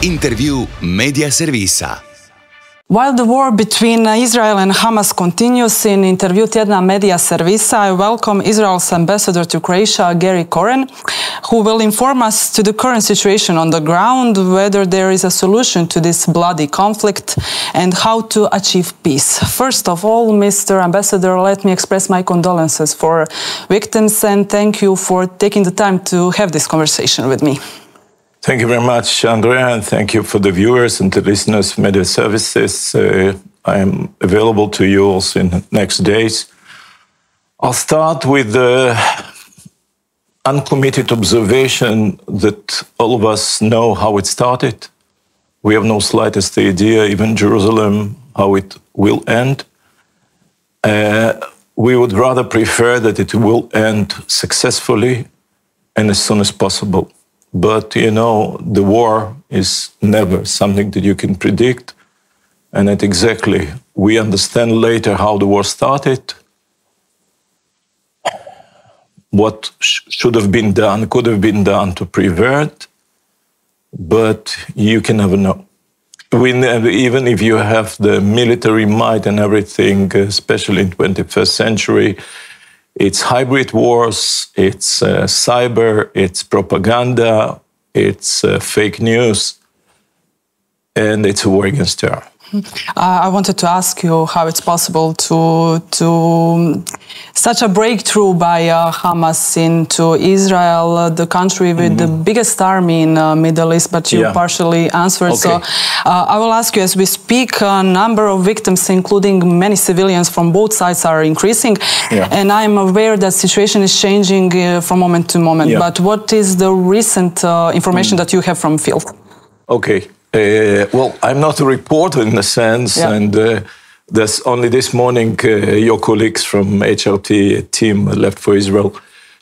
Intervju medija servisa. While the war between Israel and Hamas continues, in Intervju tjedna medija servisa, I welcome Israel's ambassador to Croatia, Gary Koren, who will inform us to the current situation on the ground, whether there is a solution to this bloody conflict, and how to achieve peace. First of all, Mr. Ambassador, let me express my condolences for victims and thank you for taking the time to have this conversation with me. Thank you very much, Andrea, and thank you for the viewers and the listeners of Media Services. I am available to you also in the next days. I'll start with the uncommitted observation that all of us know how it started. We have no slightest idea, even Jerusalem, how it will end. We would rather prefer that it will end successfully and as soon as possible. But, you know, the war is never something that you can predict. And that exactly, we understand later how the war started, what should have been done, could have been done to prevent, but you can never know. Even if you have the military might and everything, especially in 21st century, it's hybrid wars, it's cyber, it's propaganda, it's fake news, and it's a war against terror. I wanted to ask you how it's possible to such a breakthrough by Hamas into Israel, the country with the biggest army in the Middle East, but you partially answered. Okay. So I will ask you, as we speak, a number of victims, including many civilians from both sides, are increasing. And I am aware that situation is changing from moment to moment. But what is the recent information that you have from field? Okay. Well, I'm not a reporter in a sense, and there's only this morning your colleagues from HRT team left for Israel,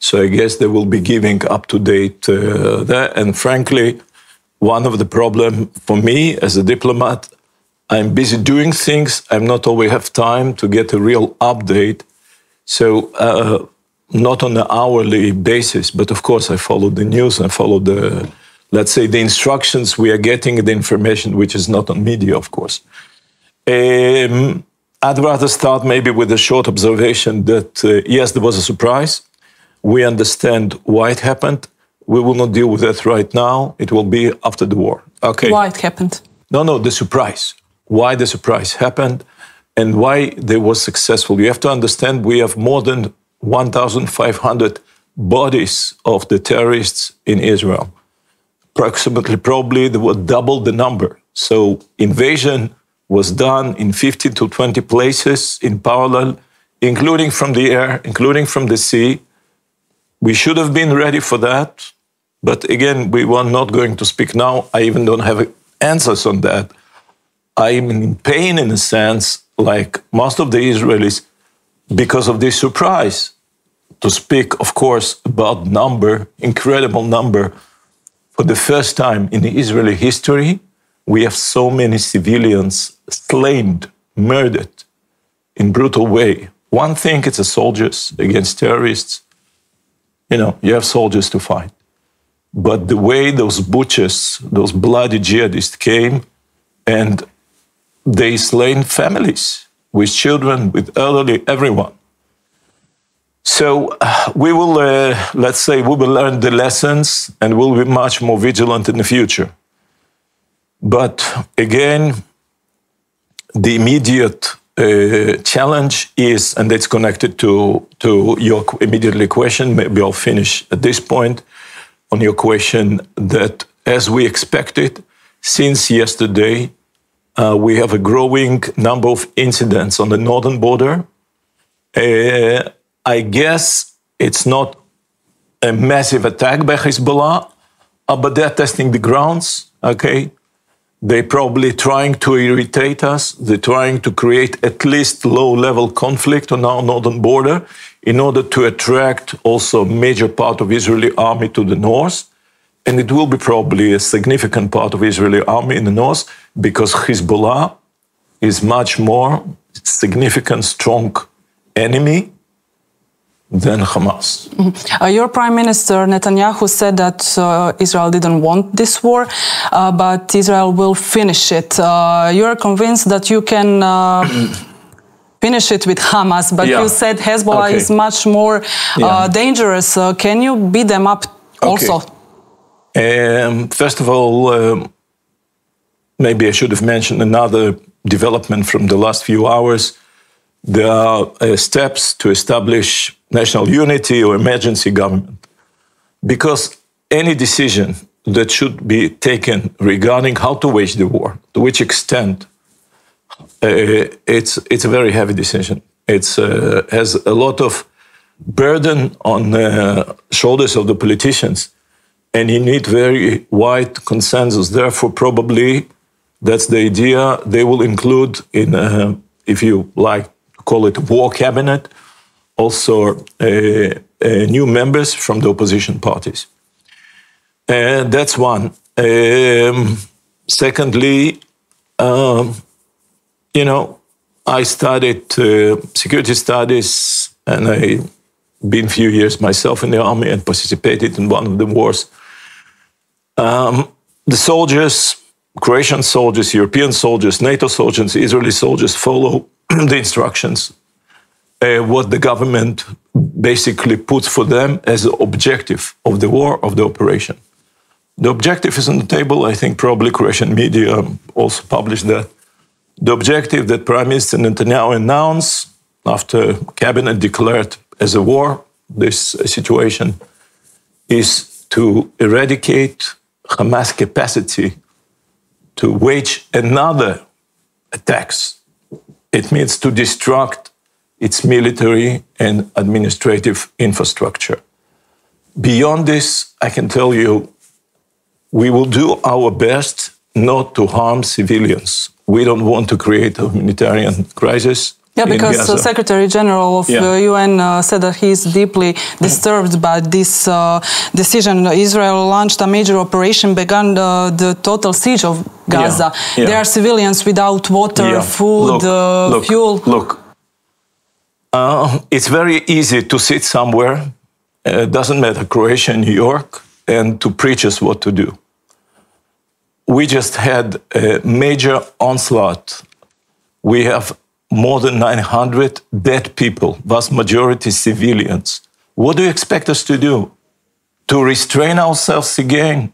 so I guess they will be giving up-to-date there. And frankly, one of the problems for me as a diplomat, I'm busy doing things, I'm not always have time to get a real update, so not on an hourly basis, but of course I follow the news, I follow the, let's say, the instructions we are getting, the information which is not on media, of course. I'd rather start maybe with a short observation that, yes, there was a surprise. We understand why it happened. We will not deal with that right now. It will be after the war. Okay. Why it happened? No, the surprise. Why the surprise happened and why they were successful. You have to understand we have more than 1,500 bodies of the terrorists in Israel. Approximately, probably, there were double the number. So invasion was done in 15 to 20 places in parallel, including from the air, including from the sea. We should have been ready for that. But again, we were not going to speak now. I even don't have answers on that. I'm in pain in a sense, like most of the Israelis, because of this surprise. To speak, of course, about number, incredible number. For the first time in the Israeli history, we have so many civilians slain, murdered in brutal way. One thing, it's the soldiers against terrorists. You know, you have soldiers to fight. But the way those butchers, those bloody jihadists came and they slain families with children, with elderly, everyone. So we will, let's say, we will learn the lessons and we'll be much more vigilant in the future. But again, the immediate challenge is, and it's connected to your immediately question, maybe I'll finish at this point on your question, that as we expected, since yesterday, we have a growing number of incidents on the northern border. I guess it's not a massive attack by Hezbollah, but they're testing the grounds, okay? They're probably trying to irritate us. They're trying to create at least low-level conflict on our northern border in order to attract also a major part of Israeli army to the north. And it will be probably a significant part of Israeli army in the north because Hezbollah is much more significant, strong enemy than Hamas. Your Prime Minister Netanyahu said that Israel didn't want this war, but Israel will finish it. You are convinced that you can finish it with Hamas, but you said Hezbollah is much more dangerous. Can you beat them up also? First of all, maybe I should have mentioned another development from the last few hours. There are steps to establish national unity or emergency government. Because any decision that should be taken regarding how to wage the war, to which extent, it's a very heavy decision. It has a lot of burden on the shoulders of the politicians, and you need very wide consensus. Therefore, probably that's the idea they will include in, if you like to call it, war cabinet, also new members from the opposition parties. That's one. Secondly, I studied security studies, and I've been a few years myself in the army and participated in one of the wars. The soldiers, Croatian soldiers, European soldiers, NATO soldiers, Israeli soldiers follow the instructions, what the government basically puts for them as the objective of the war, of the operation. The objective is on the table. I think probably Croatian media also published that. The objective that Prime Minister Netanyahu announced after cabinet declared as a war this situation is to eradicate Hamas' capacity to wage another attacks. It means to destruct its military and administrative infrastructure. Beyond this, I can tell you, we will do our best not to harm civilians. We don't want to create a humanitarian crisis. Yeah, because the Secretary General of UN said that he is deeply disturbed by this decision. Israel launched a major operation, began the total siege of Gaza. There are civilians without water, food, fuel. Look, it's very easy to sit somewhere, doesn't matter, Croatia, New York, and to preach us what to do. We just had a major onslaught. We have more than 900 dead people, vast majority civilians. What do you expect us to do? To restrain ourselves again?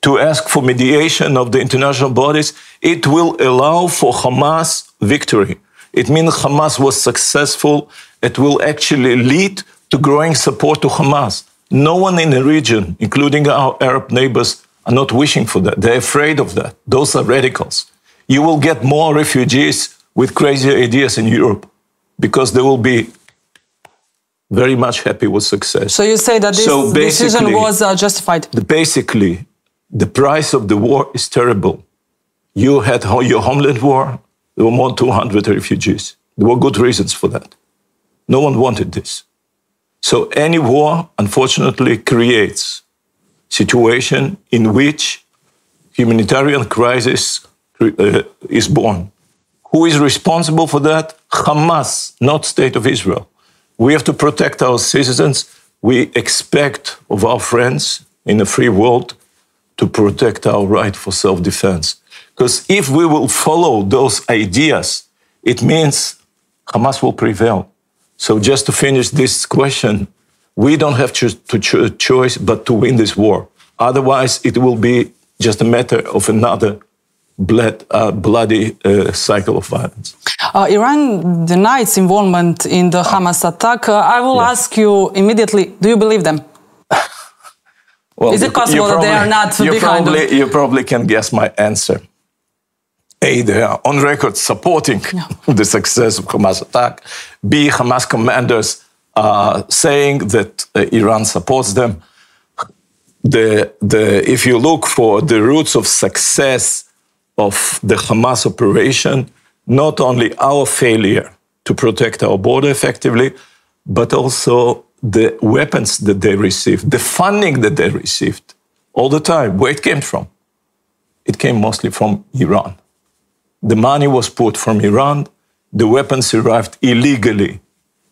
To ask for mediation of the international bodies? It will allow for Hamas victory. It means Hamas was successful. It will actually lead to growing support to Hamas. No one in the region, including our Arab neighbors, are not wishing for that. They're afraid of that. Those are radicals. You will get more refugees with crazy ideas in Europe because they will be very much happy with success. So you say that this decision was justified? Basically, the price of the war is terrible. You had your homeland war. There were more than 200 refugees. There were good reasons for that. No one wanted this. So any war, unfortunately, creates situation in which humanitarian crisis is born. Who is responsible for that? Hamas, not State of Israel. We have to protect our citizens. We expect of our friends in a free world to protect our right for self-defense. Because if we will follow those ideas, it means Hamas will prevail. So just to finish this question, we don't have to choice but to win this war. Otherwise, it will be just a matter of another bloody cycle of violence. Iran denies involvement in the Hamas attack. I will ask you immediately, do you believe them? Well, is it possible that they are not behind them? You probably can guess my answer. A, they are on record supporting the success of Hamas attack. B, Hamas commanders are saying that Iran supports them. If you look for the roots of success of the Hamas operation, not only our failure to protect our border effectively, but also the weapons that they received, the funding that they received all the time. Where it came from? It came mostly from Iran. The money was put from Iran. The weapons arrived illegally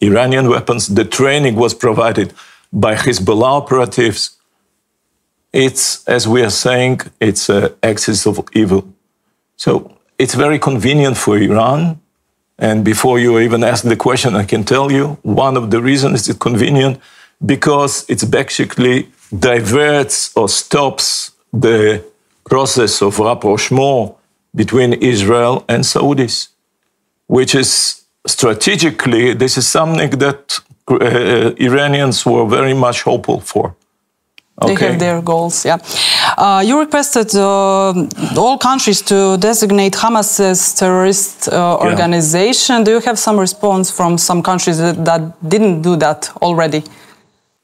Iranian weapons. The training was provided by Hezbollah operatives. It's, as we are saying, it's an axis of evil. So it's very convenient for Iran. And before you even ask the question, I can tell you one of the reasons it's convenient because it basically diverts or stops the process of rapprochement between Israel and Saudis, which is strategically, this is something that Iranians were very much hopeful for. Okay. They have their goals, yeah. You requested all countries to designate Hamas as terrorist organization. Do you have some response from some countries that didn't do that already?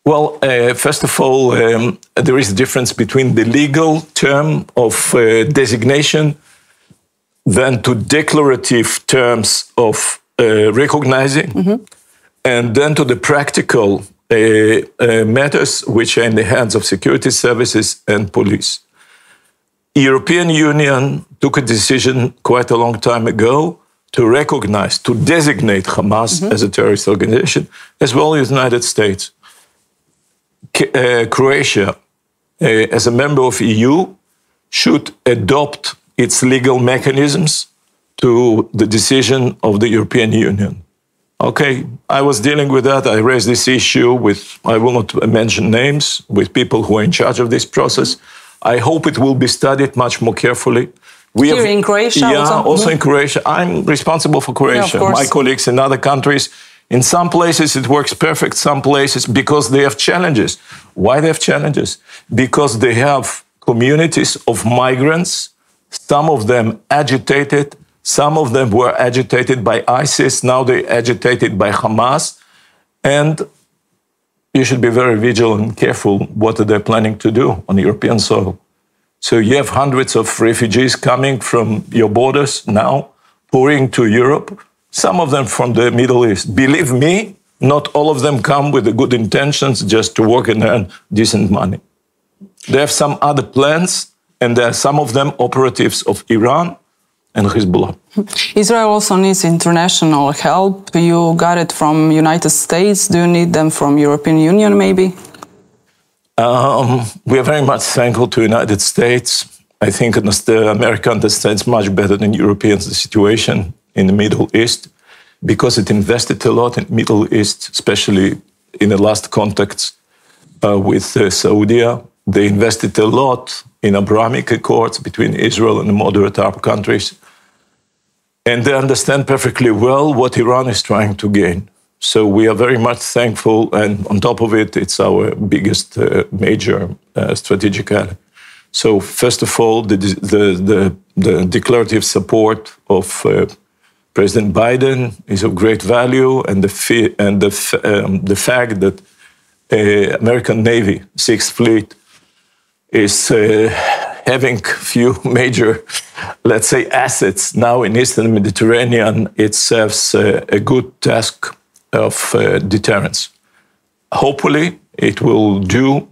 Well, first of all, there is a difference between the legal term of designation than to declarative terms of recognizing, and then to the practical matters which are in the hands of security services and police. European Union took a decision quite a long time ago to recognize, to designate Hamas as a terrorist organization, as well as the United States. Croatia, as a member of EU, should adopt its legal mechanisms to the decision of the European Union. Okay, I was dealing with that. I raised this issue with, I will not mention names, with people who are in charge of this process. I hope it will be studied much more carefully. Here in Croatia? Yeah, also in Croatia. I'm responsible for Croatia. Yeah, my colleagues in other countries, in some places it works perfect, some places because they have challenges. Why they have challenges? Because they have communities of migrants, some of them agitated, some of them were agitated by ISIS, now they're agitated by Hamas. And you should be very vigilant and careful what they're planning to do on European soil. So you have hundreds of refugees coming from your borders now, pouring to Europe, some of them from the Middle East. Believe me, not all of them come with the good intentions just to work and earn decent money. They have some other plans, and there are some of them operatives of Iran and Hezbollah. Israel also needs international help. You got it from United States. Do you need them from European Union, maybe? We are very much thankful to the United States. I think America understands much better than Europeans the situation in the Middle East because it invested a lot in the Middle East, especially in the last contacts with Saudi. They invested a lot in Abrahamic Accords between Israel and the moderate Arab countries. And they understand perfectly well what Iran is trying to gain. So we are very much thankful. And on top of it, it's our biggest major strategic ally. So first of all, the declarative support of President Biden is of great value. And the fact that American Navy, Sixth Fleet, is having few major, let's say, assets now in Eastern Mediterranean, it serves a good task of deterrence. Hopefully, it will do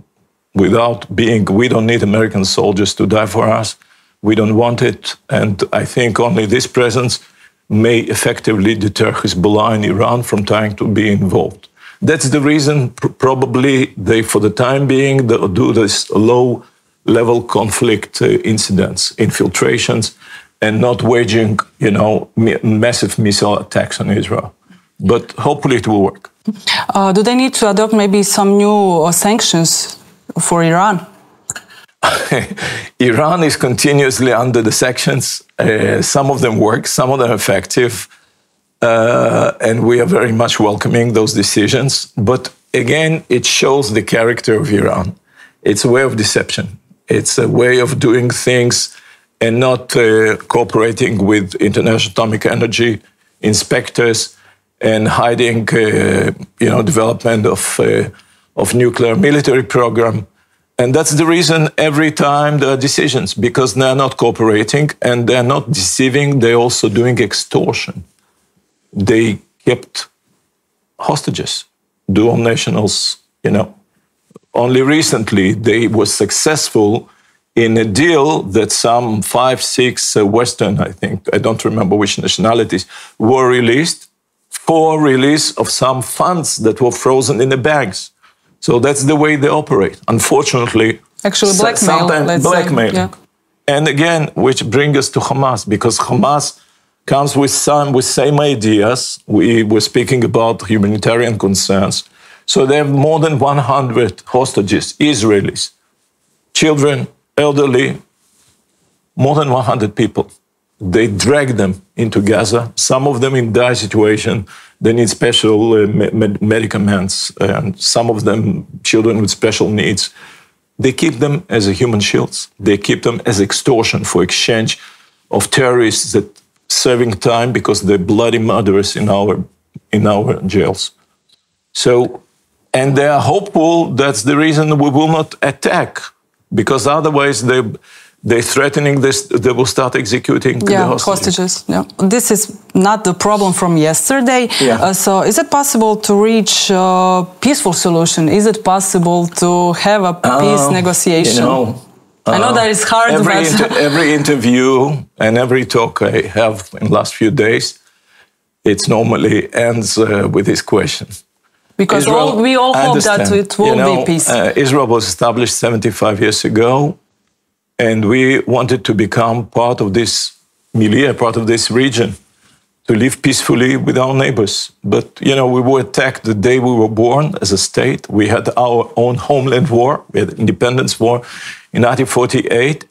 without being, we don't need American soldiers to die for us. We don't want it. And I think only this presence may effectively deter Hezbollah and Iran from trying to be involved. That's the reason probably they, for the time being, do this low-level conflict incidents, infiltrations, and not waging, massive missile attacks on Israel. But hopefully it will work. Do they need to adopt maybe some new sanctions for Iran? Iran is continuously under the sanctions. Some of them work, some of them are effective. And we are very much welcoming those decisions. But again, it shows the character of Iran. It's a way of deception. It's a way of doing things and not cooperating with International Atomic Energy inspectors and hiding, development of nuclear military program. And that's the reason every time there are decisions, because they're not cooperating and they're not deceiving, they're also doing extortion. They kept hostages, dual nationals, Only recently, they were successful in a deal that some 5, 6 Western, I don't remember which nationalities, were released for release of some funds that were frozen in the banks. So that's the way they operate. Unfortunately, actually blackmail. Sometimes let's blackmail. Say. Yeah. And again, which brings us to Hamas, because Hamas comes with same ideas. We were speaking about humanitarian concerns. So they have more than 100 hostages, Israelis, children, elderly, more than 100 people. They drag them into Gaza, some of them in dire situation. They need special medicaments, and some of them children with special needs. They keep them as human shields. They keep them as extortion for exchange of terrorists that serving time because they're bloody murderers in our jails. So, and they are hopeful that's the reason we will not attack, because otherwise they're threatening this, they will start executing the hostages. Yeah. This is not the problem from yesterday. Yeah. So is it possible to reach a peaceful solution? Is it possible to have a peace negotiation? I know that it's hard. Every interview and every talk I have in the last few days, it normally ends with this question. Because we all hope that it will be peace. Israel was established 75 years ago, and we wanted to become part of this milieu, part of this region, to live peacefully with our neighbors. But, we were attacked the day we were born as a state. We had our own homeland war. We had independence war in 1948.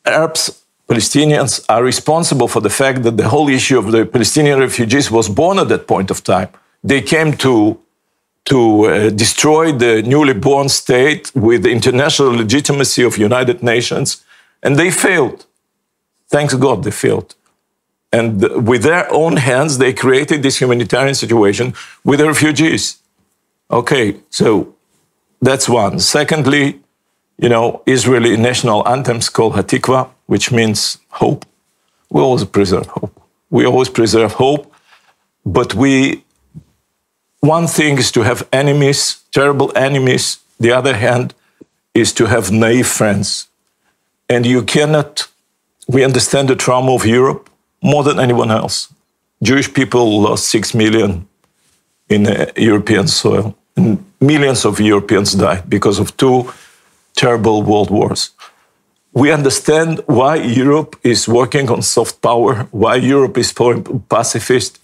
Arabs, Palestinians are responsible for the fact that the whole issue of the Palestinian refugees was born at that point of time. They came to destroy the newly born state with the international legitimacy of United Nations, and they failed. Thanks God they failed. And with their own hands, they created this humanitarian situation with the refugees. Okay, so that's one. Secondly, Israeli national anthems called Hatikva, which means hope. We always preserve hope. We always preserve hope, but one thing is to have enemies, terrible enemies. The other hand is to have naive friends. And we understand the trauma of Europe more than anyone else. Jewish people lost 6 million in European soil. And millions of Europeans died because of 2 terrible world wars. We understand why Europe is working on soft power, why Europe is pacifist.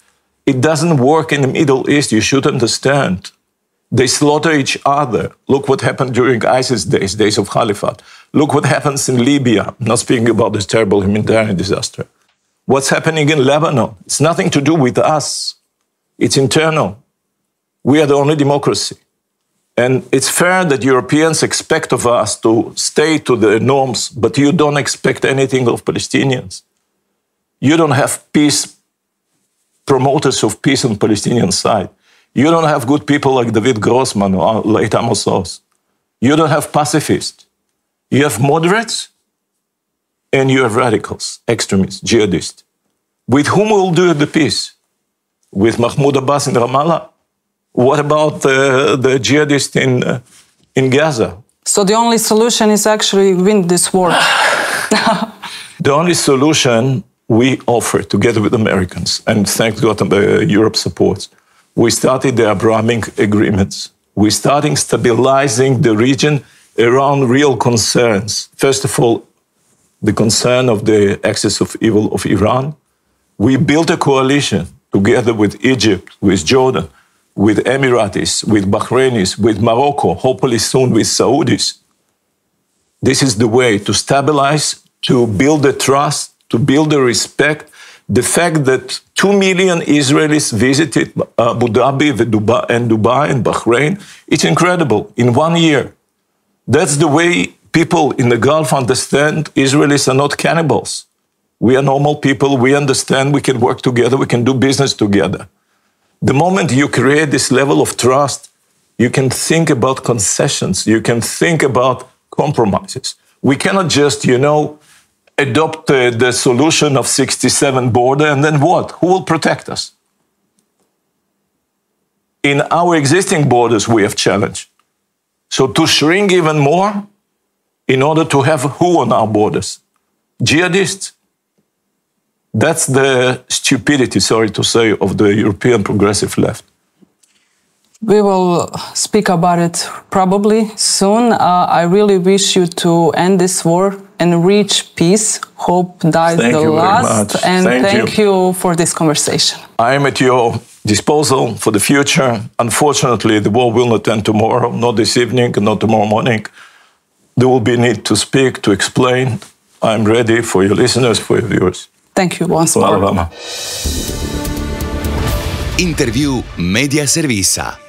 It doesn't work in the Middle East, you should understand. They slaughter each other. Look what happened during ISIS days of Caliphate. Look what happens in Libya, not speaking about this terrible humanitarian disaster. What's happening in Lebanon? It's nothing to do with us. It's internal. We are the only democracy. And it's fair that Europeans expect of us to stay to the norms, but you don't expect anything of Palestinians. You don't have peace promoters of peace on the Palestinian side. You don't have good people like David Grossman or late Amos Oz. You don't have pacifists. You have moderates and you have radicals, extremists, jihadists. With whom will do the peace? With Mahmoud Abbas in Ramallah? What about the jihadists in Gaza? So the only solution is actually win this war. The only solution we offer together with Americans, and thank God Europe supports, we started the Abrahamic agreements. We're starting stabilizing the region around real concerns. First of all, the concern of the axis of evil of Iran. We built a coalition together with Egypt, with Jordan, with Emiratis, with Bahrainis, with Morocco, hopefully soon with Saudis. This is the way to stabilize, to build the trust, to build the respect. The fact that 2 million Israelis visited Abu Dhabi and Dubai and Bahrain, it's incredible, in 1 year. That's the way people in the Gulf understand Israelis are not cannibals. We are normal people, we understand we can work together, we can do business together. The moment you create this level of trust, you can think about concessions, you can think about compromises. We cannot just, adopt the solution of 67 border, and then what? Who will protect us? In our existing borders, we have challenge. So to shrink even more in order to have who on our borders? Jihadists. That's the stupidity, sorry to say, of the European progressive left. We will speak about it probably soon. I really wish you to end this war and reach peace. Hope dies Thank the you last. very much. And Thank you for this conversation. I am at your disposal for the future. Unfortunately, the war will not end tomorrow, not this evening, not tomorrow morning. There will be need to speak, to explain. I'm ready for your listeners, for your viewers. Thank you once more. Hvala vama. Intervju Medija Servisa.